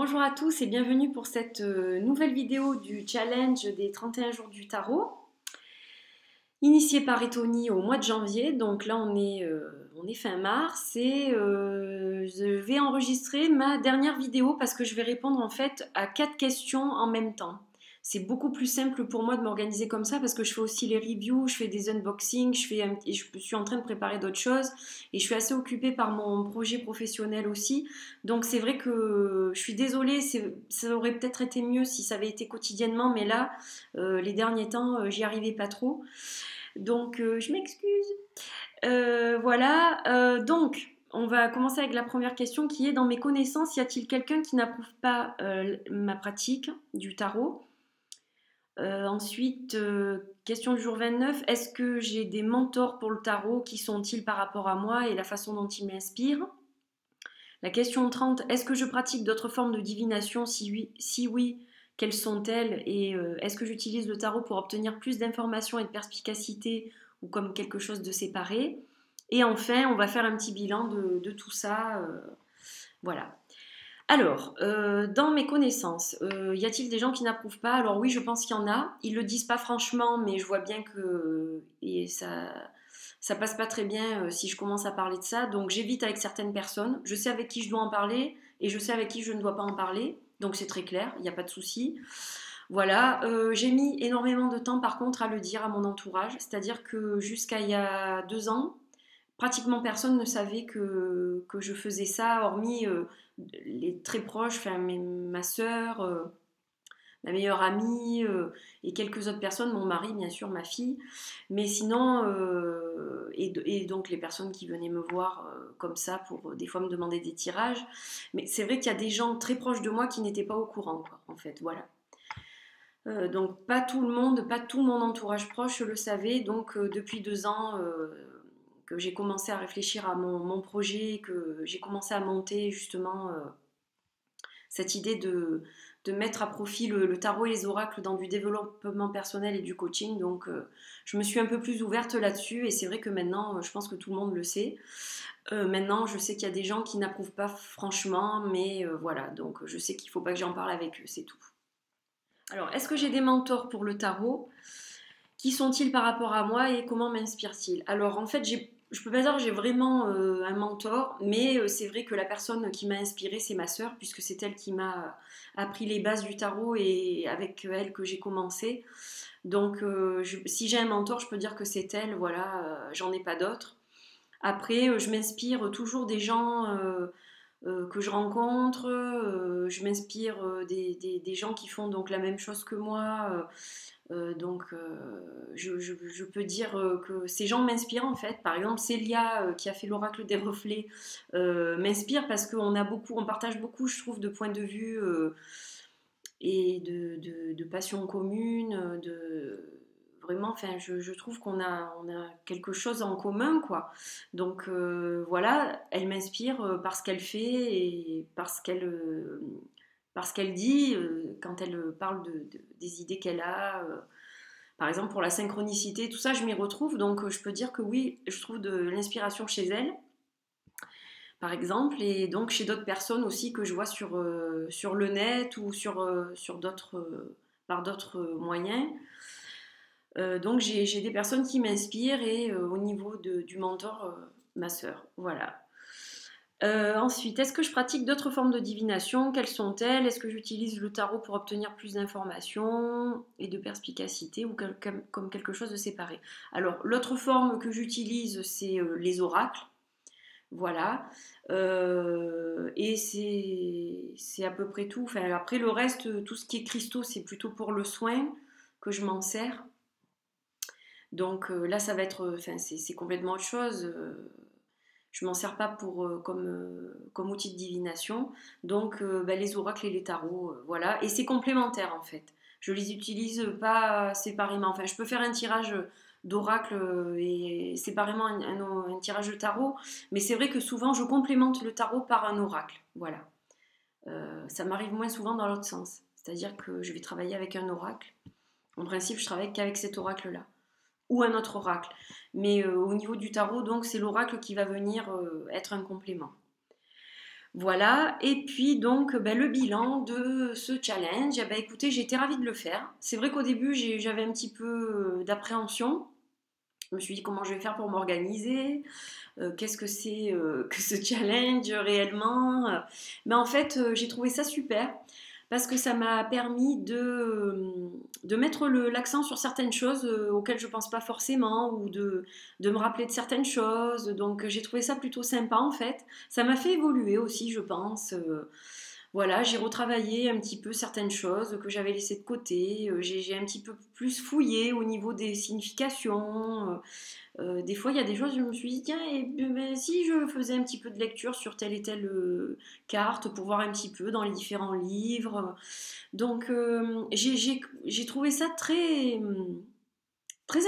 Bonjour à tous et bienvenue pour cette nouvelle vidéo du challenge des 31 jours du tarot, initié par Etony au mois de janvier. Donc là on est fin mars et je vais enregistrer ma dernière vidéo parce que je vais répondre en fait à 4 questions en même temps. C'est beaucoup plus simple pour moi de m'organiser comme ça parce que je fais aussi les reviews, je fais des unboxings, je suis en train de préparer d'autres choses et je suis assez occupée par mon projet professionnel aussi. Donc c'est vrai que je suis désolée, ça aurait peut-être été mieux si ça avait été quotidiennement, mais là, les derniers temps, j'y arrivais pas trop. Donc je m'excuse. Voilà, donc on va commencer avec la première question qui est: dans mes connaissances, y a-t-il quelqu'un qui n'approuve pas ma pratique du tarot? Ensuite, question du jour 29, est-ce que j'ai des mentors pour le tarot? Qui sont-ils par rapport à moi et la façon dont ils m'inspirent? La question 30, est-ce que je pratique d'autres formes de divination? Si oui, quelles sont-elles? Et est-ce que j'utilise le tarot pour obtenir plus d'informations et de perspicacité ou comme quelque chose de séparé? Et enfin, on va faire un petit bilan de tout ça. Voilà. Alors, dans mes connaissances, y a-t-il des gens qui n'approuvent pas? Alors oui, je pense qu'il y en a. Ils le disent pas franchement, mais je vois bien que et ça passe pas très bien si je commence à parler de ça. Donc j'évite avec certaines personnes. Je sais avec qui je dois en parler et je sais avec qui je ne dois pas en parler. Donc c'est très clair, il n'y a pas de souci. Voilà, j'ai mis énormément de temps par contre à le dire à mon entourage. C'est-à-dire que jusqu'à il y a 2 ans, pratiquement personne ne savait que je faisais ça, hormis les très proches, enfin ma soeur, ma meilleure amie et quelques autres personnes, mon mari bien sûr, ma fille. Mais sinon, et donc les personnes qui venaient me voir comme ça pour des fois me demander des tirages. Mais c'est vrai qu'il y a des gens très proches de moi qui n'étaient pas au courant, quoi, en fait, voilà. Donc pas tout le monde, pas tout mon entourage proche le savait. Donc depuis 2 ans que j'ai commencé à réfléchir à mon projet, que j'ai commencé à monter justement cette idée de mettre à profit le tarot et les oracles dans du développement personnel et du coaching. Donc je me suis un peu plus ouverte là-dessus et c'est vrai que maintenant, je pense que tout le monde le sait. Maintenant, je sais qu'il y a des gens qui n'approuvent pas franchement, mais voilà, donc je sais qu'il ne faut pas que j'en parle avec eux, c'est tout. Alors, est-ce que j'ai des mentors pour le tarot? Qui sont-ils par rapport à moi et comment m'inspirent-ils? Alors, en fait, je peux pas dire que j'ai vraiment un mentor, mais c'est vrai que la personne qui m'a inspirée, c'est ma sœur, puisque c'est elle qui m'a appris les bases du tarot et avec elle que j'ai commencé. Donc, si j'ai un mentor, je peux dire que c'est elle, voilà, j'en ai pas d'autres. Après, je m'inspire toujours des gens que je rencontre, je m'inspire des gens qui font donc la même chose que moi. Donc, je peux dire que ces gens m'inspirent en fait. Par exemple, Célia, qui a fait l'oracle des reflets, m'inspire parce on partage beaucoup, je trouve, de points de vue et de passions communes, vraiment, enfin, je trouve on a quelque chose en commun, quoi. Donc voilà, elle m'inspire par ce qu'elle fait et par ce qu'elle dit quand elle parle des idées qu'elle a. Par exemple, pour la synchronicité, tout ça, je m'y retrouve. Donc je peux dire que oui, je trouve de l'inspiration chez elle, par exemple, et donc chez d'autres personnes aussi que je vois sur le net ou sur par d'autres moyens. Donc j'ai des personnes qui m'inspirent et au niveau du mentor, ma sœur. Voilà. Ensuite, est-ce que je pratique d'autres formes de divination? Quelles sont-elles? Est-ce que j'utilise le tarot pour obtenir plus d'informations et de perspicacité ou comme quelque chose de séparé? Alors, l'autre forme que j'utilise, c'est les oracles. Voilà. Et c'est à peu près tout. Enfin, après, le reste, tout ce qui est cristaux, c'est plutôt pour le soin que je m'en sers. Donc là, ça va être, enfin, c'est complètement autre chose. Je m'en sers pas comme outil de divination. Donc bah, les oracles et les tarots, voilà. Et c'est complémentaire en fait. Je les utilise pas séparément. Enfin, je peux faire un tirage d'oracle et séparément un tirage de tarot. Mais c'est vrai que souvent, je complémente le tarot par un oracle. Voilà. Ça m'arrive moins souvent dans l'autre sens. C'est-à-dire que je vais travailler avec un oracle. En principe, je travaille qu'avec cet oracle-là ou un autre oracle. Mais au niveau du tarot, donc c'est l'oracle qui va venir être un complément. Voilà, et puis donc le bilan de ce challenge, écoutez, j'ai été ravie de le faire. C'est vrai qu'au début, j'avais un petit peu d'appréhension. Je me suis dit comment je vais faire pour m'organiser, qu'est-ce que c'est que ce challenge réellement. Mais en fait, j'ai trouvé ça super parce que ça m'a permis de mettre l'accent sur certaines choses auxquelles je ne pense pas forcément ou de me rappeler de certaines choses. Donc j'ai trouvé ça plutôt sympa en fait. Ça m'a fait évoluer aussi, je pense. Voilà, j'ai retravaillé un petit peu certaines choses que j'avais laissées de côté. J'ai un petit peu plus fouillé au niveau des significations. Des fois, il y a des choses, je me suis dit, tiens, si je faisais un petit peu de lecture sur telle et telle carte pour voir un petit peu dans les différents livres. Donc, j'ai trouvé ça très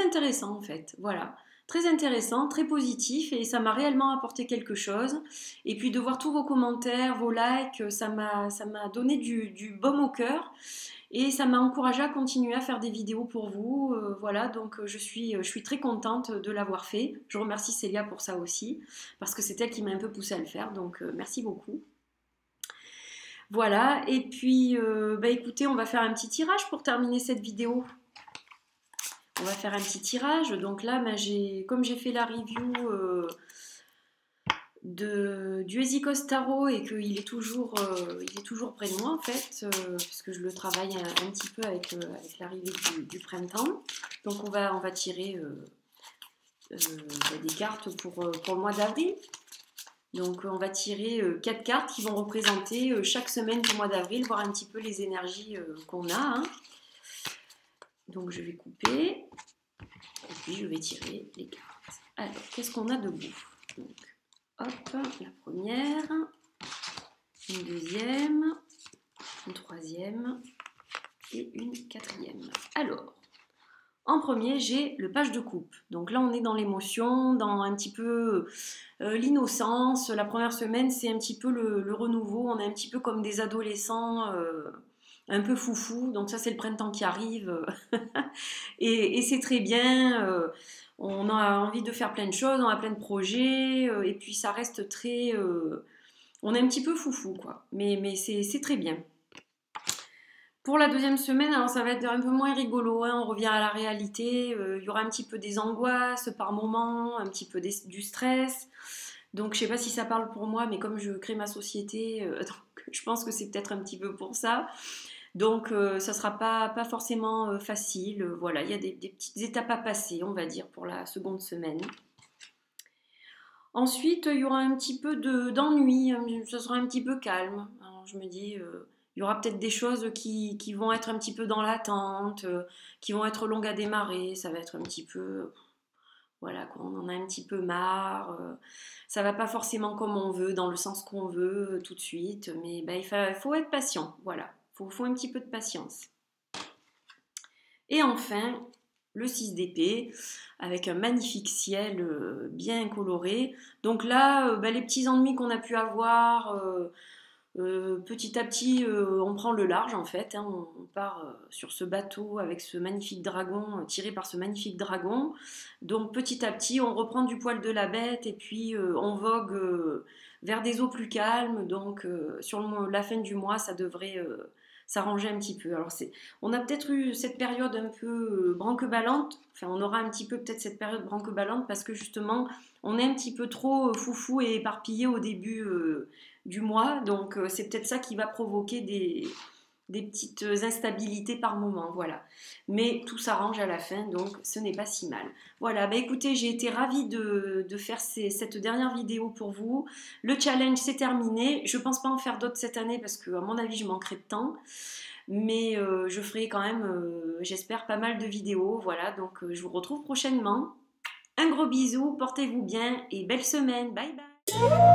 intéressant en fait. Voilà. Très intéressant, très positif et ça m'a réellement apporté quelque chose. Et puis de voir tous vos commentaires, vos likes, ça m'a donné du baume au cœur et ça m'a encouragé à continuer à faire des vidéos pour vous. Voilà, donc je suis très contente de l'avoir fait. Je remercie Célia pour ça aussi parce que c'est elle qui m'a un peu poussée à le faire. Donc merci beaucoup. Voilà, et puis écoutez, on va faire un petit tirage pour terminer cette vidéo. On va faire un petit tirage. Donc là, comme j'ai fait la review du Hésicos Tarot et qu'il est toujours près de moi en fait, puisque je le travaille un petit peu avec l'arrivée du printemps. Donc on va tirer des cartes pour le mois d'avril. Donc on va tirer 4 cartes qui vont représenter chaque semaine du mois d'avril, voir un petit peu les énergies qu'on a. Hein. Donc je vais couper. Et puis je vais tirer les cartes. Alors, qu'est-ce qu'on a debout? Donc, hop, la première, une deuxième, une troisième et une quatrième. Alors, en premier, j'ai le page de coupe. Donc là, on est dans l'émotion, dans un petit peu l'innocence. La première semaine, c'est un petit peu le renouveau. On est un petit peu comme des adolescents un peu foufou, donc ça c'est le printemps qui arrive et c'est très bien, on a envie de faire plein de choses, on a plein de projets et puis ça reste très, on est un petit peu foufou quoi, mais c'est très bien. Pour la deuxième semaine, alors ça va être un peu moins rigolo, hein, on revient à la réalité, il y aura un petit peu des angoisses par moment, un petit peu du stress. Donc je sais pas si ça parle pour moi, mais comme je crée ma société, donc, je pense que c'est peut-être un petit peu pour ça. Donc ça sera pas forcément facile. Voilà, il y a des petites étapes à passer, on va dire, pour la seconde semaine. Ensuite, il y aura un petit peu d'ennui, ça sera un petit peu calme. Alors, je me dis, il y aura peut-être des choses qui vont être un petit peu dans l'attente, qui vont être longues à démarrer. Ça va être un petit peu, voilà, on en a un petit peu marre. Ça va pas forcément comme on veut, dans le sens qu'on veut tout de suite. Mais il faut être patient, voilà. Faut un petit peu de patience. Et enfin, le 6 d'épée, avec un magnifique ciel bien coloré. Donc là, les petits ennuis qu'on a pu avoir, petit à petit, on prend le large en fait. Hein, on part sur ce bateau avec ce magnifique dragon, tiré par ce magnifique dragon. Donc petit à petit, on reprend du poil de la bête et puis on vogue vers des eaux plus calmes. Donc sur la fin du mois, ça devrait s'arranger un petit peu. Alors on a peut-être eu cette période un peu branque-ballante, enfin on aura un petit peu peut-être cette période branque-ballante parce que justement on est un petit peu trop foufou et éparpillé au début du mois, donc c'est peut-être ça qui va provoquer des petites instabilités par moment, voilà. Mais tout s'arrange à la fin, donc ce n'est pas si mal. Voilà, écoutez, j'ai été ravie de faire cette dernière vidéo pour vous. Le challenge c'est terminé. Je pense pas en faire d'autres cette année parce que à mon avis je manquerai de temps. Mais je ferai quand même, j'espère, pas mal de vidéos. Voilà, donc je vous retrouve prochainement. Un gros bisou, portez-vous bien et belle semaine. Bye bye.